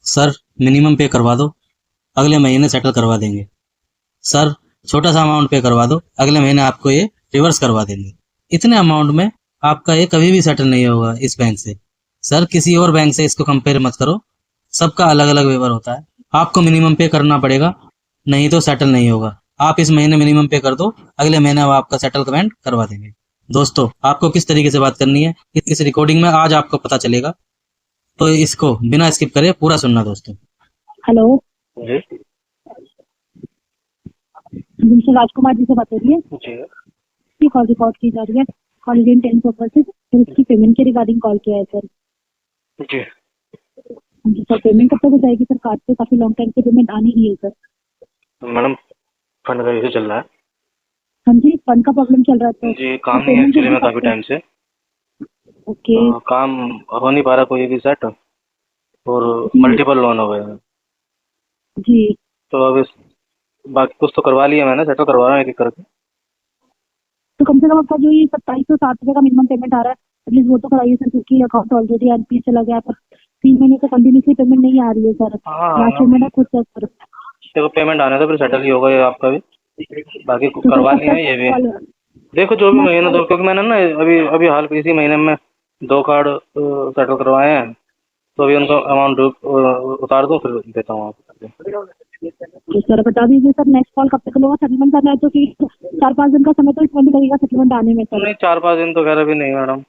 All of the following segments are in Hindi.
सर मिनिमम पे करवा दो, अगले महीने सेटल करवा देंगे। सर छोटा सा अमाउंट पे करवा दो, अगले महीने आपको ये रिवर्स करवा देंगे। इतने अमाउंट में आपका ये कभी भी सेटल नहीं होगा इस बैंक से। सर किसी और बैंक से इसको कंपेयर मत करो, सबका अलग अलग व्यवहार होता है। आपको मिनिमम पे करना पड़ेगा, नहीं तो सेटल नहीं होगा। आप इस महीने मिनिमम पे कर दो, अगले महीने हम आपका सेटलमेंट करवा देंगे। दोस्तों आपको किस तरीके से बात करनी है इस रिकॉर्डिंग में आज आपको पता चलेगा, तो इसको बिना स्किप करे पूरा सुनना दोस्तों। हेलो जी मिस्टर राजकुमार जी से बात हो रही है। जी कॉल रिकॉर्ड की जा रही है। कॉल इज इन 10 पर्पस से इसकी पेमेंट के रिगार्डिंग कॉल किया है सर। जी जी सर, पेमेंट कब तक हो जाएगी सर? कार्ड से काफी लॉन्ग टाइम से पेमेंट आ नहीं रही है सर। मैडम फंड का इशू चल रहा है। हाँ जी, फंड का प्रॉब्लम चल रहा है तो जी काम नहीं है एक्चुअली में काफी टाइम से। ओके काम हो नहीं पा रहा कोई भी सेट, और मल्टीपल लोन हो गए हैं। जी। तो अब इस बाकी कुछ तो करवा लिया मैंने, सेटल करवा रहा हूँ एक एक करके। तो कम से कम आपका जो ये 2760 का मिनिमम पेमेंट आ रहा है, एटलीस्ट वो तो कराइए सर, क्योंकि अकाउंट ऑलरेडी एनपीए चला गया पर 3 महीने से कंटिन्यूसली पेमेंट नहीं आ रही है सर। लास्ट पेमेंट खुद चेक करो। देखो पेमेंट आने तो फिर सेटल ही होगा ये आपका भी, बाकी करवा लिया है ये भी। देखो जो भी महीने दो, क्योंकि मैंने ना अभी अभी हाल इसी महीने में 2 कार्ड सेटल करवाए हैं, तो अभी उनका अमाउंट उतार दो फिर देता हूँ आपको। तो सर बता दीजिए सर, नेक्स्ट कॉल कब तक होगा? सेटलमेंट करना है तो कि 4-5 दिन का समय तो इसमें भी लगेगा सेटलमेंट आने में सर। नहीं 4-5 दिन तो खैर अभी नहीं मैडम,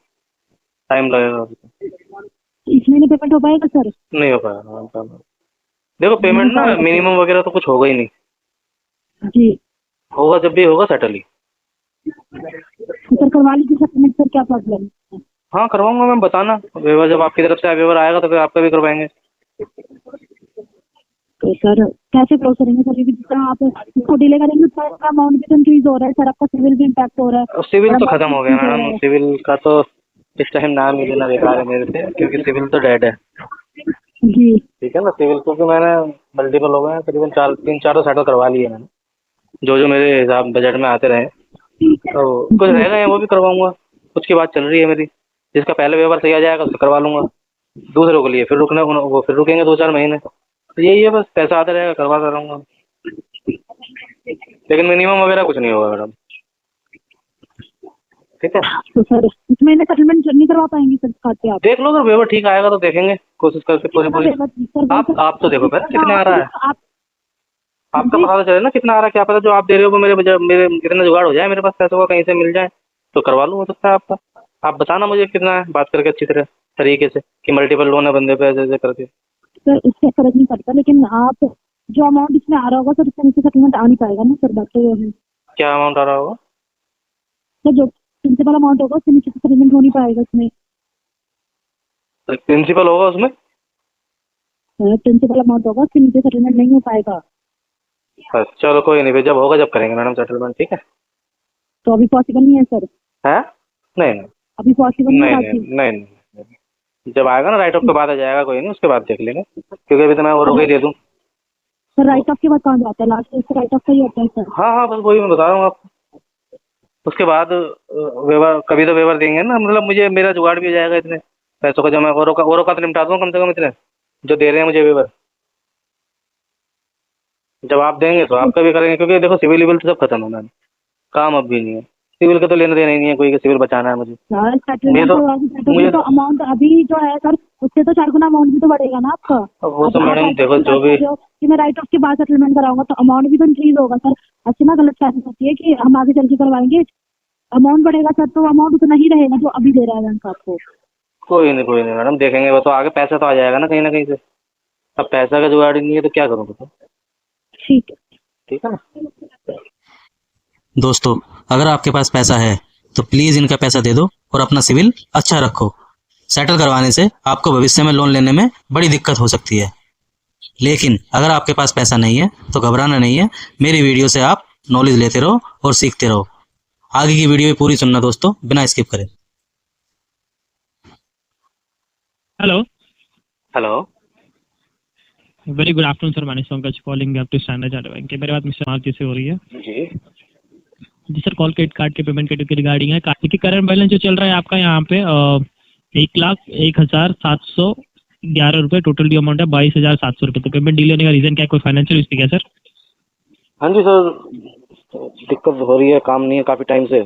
टाइम लगेगा अभी तो। इस महीने पेमेंट हो पाएगा सर? नहीं हो पाएगा। देखो पेमेंट ना मिनिमम वगैरह तो कुछ होगा ही नहीं। जी होगा जब भी होगा सेटल ही। तो सर करवा लीजिए सेटलमेंट सर, क्या प्रॉब्लम है? हाँ करवाऊंगा मैम, बताना वेवर जब आपकी तरफ से वेवर आएगा तो फिर आपका भी करवाएंगे। तो सर कैसे क्लोज करेंगे सर? क्योंकि जितना आप इसको डिले करेंगे उतना इसका अमाउंट भी तो इंक्रीज हो रहा है सर, आपका सिविल भी इम्पैक्ट हो रहा है। सिविल तो खत्म हो गया मैडम, सिविल का तो इस टाइम नाम ही लेना बेकार है मेरे से, क्योंकि सिविल तो डेड है। जी ठीक है ना, सिविल क्योंकि मैंने मल्टीपल हो गए हैं, तकरीबन 3-4 तो सेटल करवा लिए मैंने, जो जो मेरे हिसाब बजट में आते रहे। तो कुछ रह गए हैं वो भी करवाऊंगा, कुछ की बात चल रही है मेरी। जिसका पहले व्यवहार सही आ जाएगा उसको करवा लूंगा, दूसरों के लिए फिर वो फिर रुकेंगे 2-4 महीने। तो यही है बस, पैसा आता रहेगा करवाता रहूंगा, लेकिन मिनिमम वगैरह कुछ नहीं होगा मैडम। ठीक है तो सर इस महीने सेटलमेंट नहीं करवा पाएंगे सर खाते आप? देख लो, अगर वेवर ठीक आएगा तो देखेंगे, कोशिश करके पूरी। आप तो देखो पहले कितना आ रहा है, आपका पता तो चले ना कितना आ रहा है। क्या पता जो आप दे रहे हो वो मेरे इतना जुगाड़ हो जाए, मेरे पास पैसों का कहीं से मिल जाए तो करवा लूँ, हो सकता है आपका। आप बताना मुझे कितना है, बात करके अच्छी तरह तरीके से कि मल्टीपल लोन है बंदे पे, ऐसे ऐसे करके। सर इससे फर्क नहीं पड़ता, लेकिन आप जो अमाउंट इसमें आ रहा होगा सर इससे नीचे सेटलमेंट आ नहीं पाएगा ना सर, बात तो ये है। क्या अमाउंट आ रहा होगा सर जो प्रिंसिपल अमाउंट होगा उससे नीचे सेटलमेंट हो नहीं पाएगा इसमें। प्रिंसिपल होगा उसमें? प्रिंसिपल अमाउंट होगा उससे नीचे सेटलमेंट नहीं हो पाएगा। चलो कोई नहीं, फिर जब होगा जब करेंगे मैडम सेटलमेंट, ठीक है। तो अभी पॉसिबल नहीं है सर? है नहीं नहीं अभी पॉसिबल नहीं नहीं नहीं नहीं, जब आएगा ना राइट ऑफ के बाद आ जाएगा, कोई नहीं उसके बाद देख लेंगे, क्योंकि अभी तो मैं वो रुक ही दे दूँ। सर राइट ऑफ के बाद कहाँ जाता है? लास्ट से राइट ऑफ का ही होता है सर। हाँ हाँ बस वही मैं बता रहा हूँ आपको। उसके बाद वेवर, कभी तो वेवर देंगे ना, मतलब मुझे मेरा जुगाड़ भी हो जाएगा इतने पैसों का, जो मैं औरों का तो निपटा दूँ कम से कम इतने जो दे रहे हैं मुझे वेवर। जब आप देंगे तो आपका भी करेंगे, क्योंकि देखो सिविल विविल तो सब खत्म है मैम, काम अब भी नहीं है। सिविल का तो लेना देना ही नहीं है कोई, सिविल बचाना है मुझे। सर सेटलमेंट तो अमाउंट अभी जो है सर उससे तो 4 गुना अमाउंट भी तो बढ़ेगा ना आपका। वो तो मैडम देखो जो भी, कि मैं राइट ऑफ के बाद सेटलमेंट कराऊंगा तो अमाउंट भी तो इंक्रीज होगा सर। अच्छी ना गलत फैसला होती है कि हम आगे चल के करवाएंगे, अमाउंट बढ़ेगा सर तो अमाउंट उतना ही रहेगा जो अभी दे रहा है बैंक आपको। कोई नहीं मैडम देखेंगे, वो तो आगे पैसा तो आ जाएगा ना कहीं से। अब पैसा का जुगाड़ ही नहीं है तो क्या करूँ बताओ। ठीक है, ठीक है ना। दोस्तों अगर आपके पास पैसा है तो प्लीज इनका पैसा दे दो और अपना सिविल अच्छा रखो। सेटल करवाने से आपको भविष्य में लोन लेने में बड़ी दिक्कत हो सकती है। लेकिन अगर आपके पास पैसा नहीं है तो घबराना नहीं है, मेरी वीडियो से आप नॉलेज लेते रहो और सीखते रहो। आगे की वीडियो पूरी सुनना दोस्तों, बिना स्किप करें। Hello hello very good afternoon sir, Manish Pankaj calling up to Standard Chartered bank. मेरी बात मिस्टर मारुति से हो रही है? जी जी सर, कॉल क्रेडिट कार्ड के पेमेंट के रिगार्डिंग है। कार्ड की करंट बैलेंस जो चल रहा है आपका यहाँ पे 1,01,700 11 रुपए, टोटल ड्यू अमाउंट है 22,700 रुपए। तो पेमेंट डिले होने का रीजन क्या है, कोई फाइनेंशियल इशू क्या सर? हाँ जी सर, दिक्कत हो रही है, काम नहीं है काफ़ी टाइम से,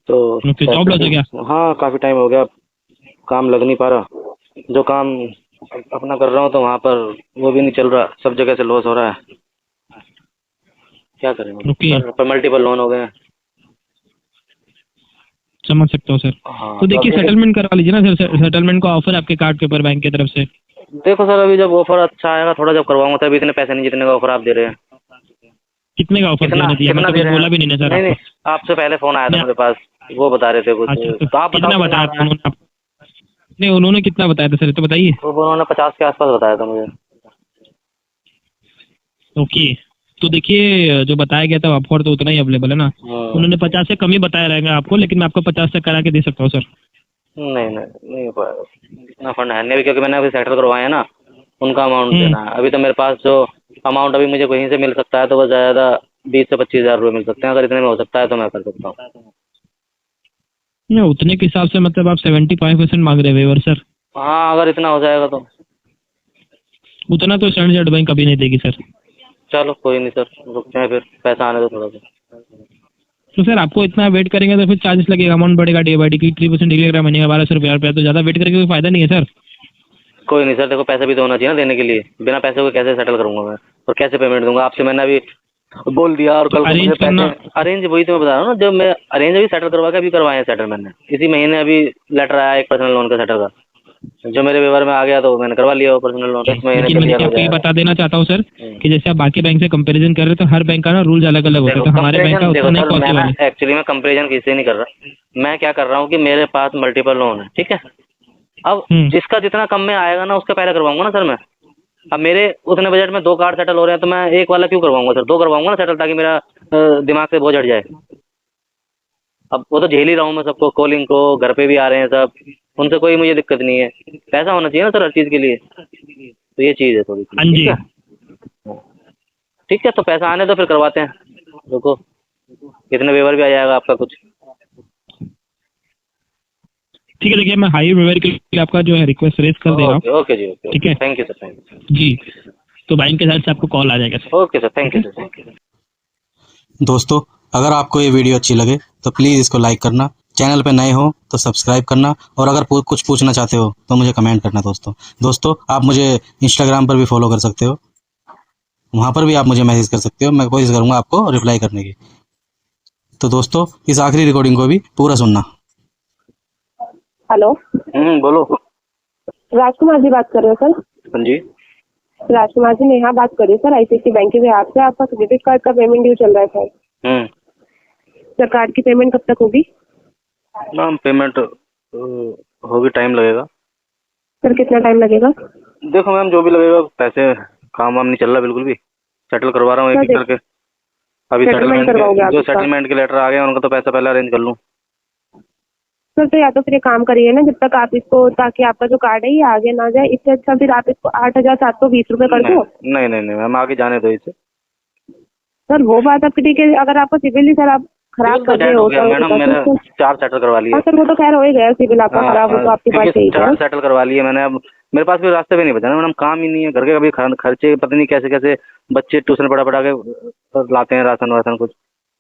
तो ओके, जॉब लॉस है क्या? हाँ काफ़ी टाइम हो गया, काम लग नहीं पा रहा। जो काम अपना कर रहा हूँ तो वहाँ पर वो भी नहीं चल रहा, सब जगह से लॉस हो रहा है। क्या करें ओके, सर, पर मल्टीपल लोन हो गए हैं। समझ सकता हूँ सर। हाँ तो देखिए, सेटलमेंट करवा लीजिए ना सर, सेटलमेंट का ऑफर आपके कार्ड के ऊपर बैंक की तरफ से। देखो सर, अभी जब ऑफर अच्छा आएगा थोड़ा, जब करवाऊंगा तभी इतने पैसे नहीं जितने का ऑफर आप दे रहे हैं। कितने का ऑफर कितना दिया? मैं कितना तो दे कुछ रहे बोला हैं? भी नहीं ना सर नहीं नहीं, आपको। आपसे पहले फोन आया था नहीं, मेरे पास, वो बता रहे थे कुछ, अच्छा, तो तो आप बताओ कितना कितना बताया आ था रहा है? उन्होंने नहीं, उन्होंने कितना बताया था सर, ये तो बताइए। तो उन्होंने 50 के आसपास बताया था मुझे। ओके, तो देखिए जो बताया गया था ऑफर तो उतना ही अवेलेबल है ना। उन्होंने 50 से कम ही बताया रहेगा आपको, लेकिन मैं आपको 50 तक करा के दे सकता हूँ सर। नहीं नहीं, नहीं हो पाएगा, इतना फंड है नहीं अभी, क्योंकि मैंने अभी सेटल करवाए हैं ना, उनका अमाउंट देना है। अभी तो मेरे पास जो अमाउंट अभी मुझे कहीं से मिल सकता है तो वो ज़्यादा 20 से 25 हज़ार रुपये मिल सकते हैं। अगर इतने में हो सकता है तो मैं कर सकता हूँ। नहीं, उतने के हिसाब से मतलब आप 75% मांग रहे वेवर सर। हाँ अगर इतना हो जाएगा तो उतना तो स्टैंडर्ड बैंक कभी नहीं देगी सर। चलो कोई नहीं सर, रुकते हैं फिर, पैसा आने दो थोड़ा सा। तो सर आपको इतना वेट करेंगे तो फिर चार्जेस लगेगा, अमाउंट बढ़ेगा डे बाई डे की 3% डिले करा महीने का 1200 रुपया। तो ज़्यादा वेट करके कोई फायदा नहीं है सर। कोई नहीं सर, देखो पैसा भी तो होना चाहिए ना देने के लिए, बिना पैसे को कैसे सेटल करूंगा मैं, और कैसे पेमेंट दूंगा आपसे? मैंने अभी बोल दिया और तो कल को मुझे अरेंज करना। पैसे अरेंज, वही तो मैं बता रहा हूँ ना, जब मैं अरेंज अभी सेटल करवा के अभी करवाए हैं सेटल मैंने इसी महीने। अभी लेटर आया एक पर्सनल लोन का सेटल का, जो मेरे व्यवहार में आ गया तो मैंने करवा लिया वो पर्सनल लोन, इस महीने लेकिन मैं क्लियर देखिए हो आपको ये जाएगा। बता देना चाहता हूँ सर कि जैसे आप बाकी बैंक से कंपैरिजन कर रहे हो तो हर बैंक का ना रूल्स अलग अलग होता है, देखो तो हमारे बैंक का कंपेरिजन, उतना देखो नहीं सर, पॉसिबल है। मैं एक्चुअली में कंपेरिजन किसी नहीं कर रहा। मैं क्या कर रहा हूँ कि मेरे पास मल्टीपल लोन है, ठीक है। अब जिसका जितना कम में आएगा ना उसका पहले करवाऊंगा ना सर मैं। अब मेरे उतने बजट में 2 कार्ड सेटल हो रहे हैं तो मैं एक वाला क्यों करवाऊंगा सर? 2 करवाऊंगा ना सेटल, ताकि मेरा दिमाग से बोझ हट जाए। अब वो तो झेल ही रहा हूँ मैं सबको, कॉलिंग को, घर पे भी आ रहे हैं सब, उनसे कोई मुझे दिक्कत नहीं है। पैसा होना चाहिए ना सर हर चीज़ के लिए, तो ये चीज़ है थोड़ी सी, हाँ ठीक जी, है। ठीक है, तो पैसा आने दो फिर करवाते हैं, रुको, कितने वेवर भी आ जाएगा आपका कुछ। ठीक है। देखिए, मैं हाई वेवर के लिए आपका जो है रिक्वेस्ट रेज कर दे रहा हूँ। ओके ओके जी, ओके, ठीक है thank you sir, thank you. जी, तो बैंक के साइड से आपको कॉल आ जाएगा sir. Okay sir, thank you sir, thank you. दोस्तों, अगर आपको ये वीडियो अच्छी लगे तो प्लीज़ इसको लाइक करना, चैनल पे नए हो तो सब्सक्राइब करना, और अगर कुछ पूछना चाहते हो तो मुझे कमेंट करना दोस्तों आप मुझे इंस्टाग्राम पर भी फॉलो कर सकते हो, वहाँ पर भी आप मुझे मैसेज कर सकते हो, मैं कोशिश करूँगा आपको रिप्लाई करने की। तो दोस्तों, इस आखिरी रिकॉर्डिंग को भी पूरा सुनना। हेलो, बोलो। राजकुमार जी बात कर रहे हो सर? हाँ जी। राजकुमार जी, नेहा बात कर रही हूँ सर, आईसीआईसी बैंक के बिहार से। आपका क्रेडिट कार्ड का पेमेंट ड्यू चल रहा है सर। सर कार्ड की पेमेंट कब तक होगी? मैम पेमेंट होगी, टाइम लगेगा। सर कितना टाइम लगेगा? देखो मैम, जो भी लगेगा, पैसे काम वाम नहीं चल रहा बिल्कुल भी, सेटल करवा रहा हूँ एक सर एक करके। अभी सेटलमेंट सेटलमेंट करवाओगे के आप जो इसका? सेटलमेंट के लेटर आ गए हैं उनका तो पैसा पहले अरेंज कर लूँ। सर तो या तो फिर ये काम करिए ना, जब तक आप इसको, ताकि आपका जो कार्ड है ये आगे ना जाए, इससे अच्छा फिर आप इसको 8,720 रुपये कर दो। नहीं नहीं नहीं मैम, आगे जाने दो इसे। सर वो बात आपकी ठीक है, अगर आपको सिविल ही सर आप खराब सिविल तो कर रहे डेड हो हो गया मैडम, मैंने 4 सेटल करवा लिए। हाँ सर, वो तो खैर हो ही गया, सिविल आपका खराब हो तो आपकी बात क्योंकि ठीक 4 है। सेटल करवा लिए मैंने। अब मेरे पास कोई रास्ते भी नहीं बचा ना मैडम, काम ही नहीं है, घर के कभी खर्चे पता नहीं कैसे कैसे, बच्चे ट्यूशन पढ़ा पढ़ा के लाते हैं राशन वासन कुछ,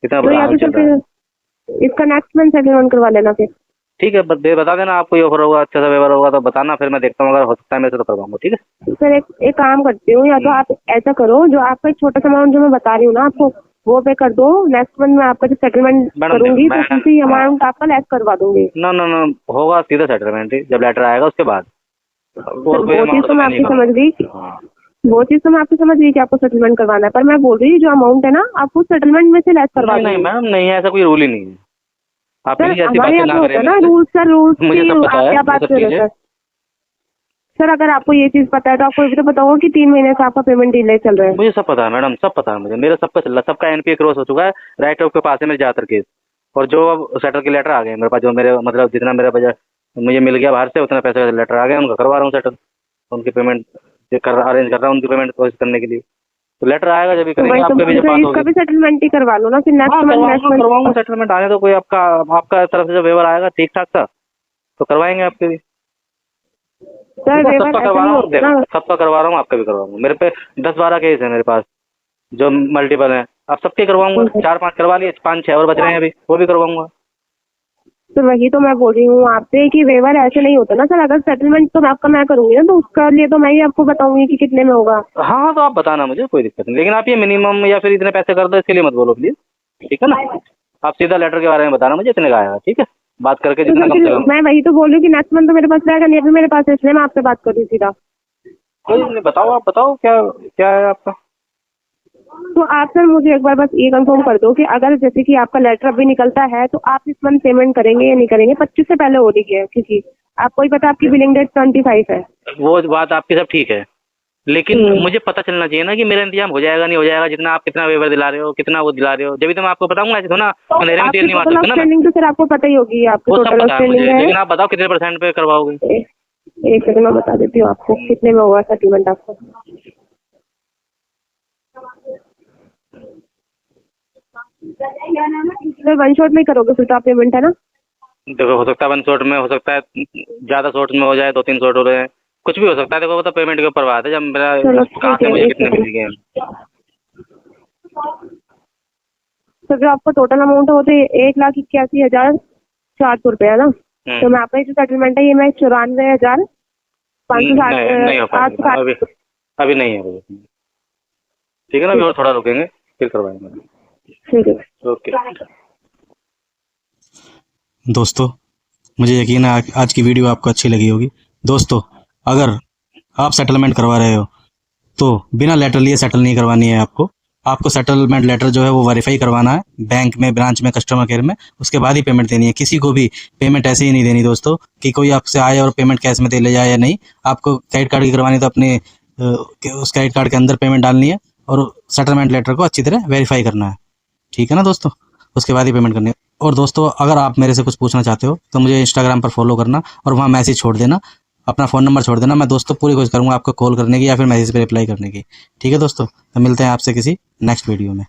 इतना तो बुरा या हाल तो चल सर रहा है। फिर इसका नेक्स्ट मंथ सेटलमेंट करवा लेना फिर। ठीक है, बता देना आपको ये ऑफर होगा, अच्छा सा व्यवहार होगा तो बताना, फिर मैं देखता हूँ, अगर हो सकता है मेरे से तो करवाऊंगा, ठीक है। सर एक काम करती हूँ, या तो आप ऐसा करो, जो आपका एक छोटा सा अमाउंट जो मैं बता रही हूँ ना आपको, वो पे कर दो। नेक्स्ट मंथ में आपका जो सेटलमेंट मैडम करूंगी देखो, तो उसी अमाउंट आपका लेस करवा दूंगी। ना ना ना, होगा सीधा सेटलमेंट ही, जब लेटर आएगा उसके बाद, और कोई वो चीज अमाउंट तो तो मैं मैं नहीं आपकी समझ करूँगा। गई, हाँ। वो चीज तो मैं आपकी समझ गई कि आपको सेटलमेंट करवाना है, पर मैं बोल रही हूँ जो अमाउंट है ना आपको सेटलमेंट में से लेस करवा नहीं नहीं दूंगी। मैडम, नहीं है, ऐसा कोई रूल ही नहीं है। आप सर प्लीज ऐसी हमारे बातें यहाँ ना पे होता करें है ना मेरे से। रूल्स, सर रूल्स मुझे की सब पता आप है, क्या ये बात सब कर रहे हो चीजें। सर? सर अगर आपको ये चीज पता है तो आपको ये भी तो बताओ कि 3 महीने से आपका पेमेंट डिले चल रहा है। मुझे सब पता है मैडम, सब पता है मुझे, मेरा सबका चल रहा है, सबका एनपीए क्रॉस हो चुका है, राइट ऑफ के पास है मेरे ज्यादातर केस। और जो अब सेटल के लेटर आ गए मेरे पास, जो मेरे मतलब जितना मेरा बजट मुझे मिल गया बाहर से, उतना पैसे का लेटर आ गया, उनका करवा रहा हूँ सेटल, उनकी पेमेंट अरेंज कर रहा हूँ, उनकी पेमेंट कोशिश करने के लिए। तो लेटर आएगा जब भी तो करेंगे, भाई तो आपके भी जब फिर बात इसका होगी। भी सेटलमेंट ही करवा लो ना फिर हाँ नेक्स्ट मंथ। करवाऊंगा सेटलमेंट, आने तो कोई आपका आपका तरफ से जब व्यवहार आएगा ठीक ठाक सा तो करवाएंगे आपके भी। सर देखो, वेवर सबका ऐसा करवा नहीं रहा हूँ, होता ना। देखो सबका करवा रहा हूँ, आपका भी करवाऊंगा। मेरे पे 10-12 केस है मेरे पास जो मल्टीपल है, अब सबके करवाऊंगा। 4-5 करवा लिए, 5-6 और बच रहे हैं अभी, वो भी करवाऊंगा। तो वही तो मैं बोल रही हूँ आपसे कि वेवर ऐसे नहीं होता ना सर। अगर सेटलमेंट तो आपका मैं करूंगी ना, तो उसका लिए तो मैं ही आपको बताऊंगी कि कितने में होगा। हाँ तो आप बताना मुझे, कोई दिक्कत नहीं, लेकिन आप ये मिनिमम या फिर इतने पैसे कर दो इसके लिए मत बोलो प्लीज, ठीक है ना। आप सीधा लेटर के बारे में बताना मुझे, इतने का आएगा, ठीक है। बात करके तो जितना सर कम से फिर कम। मैं वही तो बोल रही हूँ कि नेक्स्ट मंथ तो मेरे पास रहेगा नहीं, अभी मेरे पास है, इसलिए मैं आपसे बात कर रही हूँ सीधा। कोई नहीं, बताओ, आप बताओ क्या क्या है आपका। तो आप सर मुझे एक बार बस ये कंफर्म कर दो कि अगर जैसे कि आपका लेटर अभी निकलता है तो आप इस मंथ पेमेंट करेंगे या नहीं करेंगे। 25 से पहले हो रही है, क्योंकि आपको ही पता आपकी बिलिंग डेट 25 है। वो बात आपकी सब ठीक है, लेकिन मुझे पता चलना चाहिए ना कि मेरा इंतजाम हो जाएगा नहीं हो जाएगा। जितना आप कितना वेवर दिला रहे हो, कितना वो दिला रहे हो, जब भी तो मैं आपको बताऊंगा। ऐसे तो ना अंधेरे में आपकी तेल नहीं मार टोटल सकते ना मैं। आउटस्टैंडिंग तो सर आपको पता ही होगी, आपकी वो सब टोटल पता है मुझे, आउटस्टैंडिंग लेकिन है। आप बताओ कितने % पे करवाओगे। एक सेकंड मैं बता देती हूँ आपको कितने में होगा सेटलमेंट आपको। सर वन शॉट में ही करोगे फिर तो आप पेमेंट, है ना। देखो, हो सकता है 1 शॉट में, हो सकता है ज्यादा शॉट में हो जाए, 2-3 शॉट हो रहे हैं, कुछ भी हो सकता है। देखो वो तो पेमेंट के ऊपर बात है, जब मेरा चलो कहाँ ठीक से है, मुझे एक कितने सेकंड। मिलेंगे। सर जो आपका टोटल अमाउंट है वो तो 1,81,400 रुपये है ना। तो मैं आपका जो सेटलमेंट है ये मैं 94,560 नहीं हो पाएगा अभी, अभी नहीं है, ठीक है ना। अभी और थोड़ा रुकेंगे फिर करवाएंगे। ठीक है। ओके दोस्तों, मुझे यकीन है आज की वीडियो आपको अच्छी लगी होगी। दोस्तों, अगर आप सेटलमेंट करवा रहे हो तो बिना लेटर लिए सेटल नहीं करवानी है आपको। आपको सेटलमेंट लेटर जो है वो वेरीफाई करवाना है बैंक में, ब्रांच में, कस्टमर केयर में, उसके बाद ही पेमेंट देनी है। किसी को भी पेमेंट ऐसे ही नहीं देनी दोस्तों कि कोई आपसे आए और पेमेंट कैश में दे ले जाए या नहीं। आपको क्रेडिट कार्ड की करवानी तो अपने उस क्रेडिट कार्ड के अंदर पेमेंट डालनी है और सेटलमेंट लेटर को अच्छी तरह वेरीफाई करना है, ठीक है ना दोस्तों। उसके बाद ही पेमेंट करनी है। और दोस्तों, अगर आप मेरे से कुछ पूछना चाहते हो तो मुझे इंस्टाग्राम पर फॉलो करना और वहाँ मैसेज छोड़ देना, अपना फ़ोन नंबर छोड़ देना। मैं दोस्तों पूरी कोशिश करूँगा आपको कॉल करने की या फिर मैसेज पे रिप्लाई करने की, ठीक है दोस्तों। तो मिलते हैं आपसे किसी नेक्स्ट वीडियो में।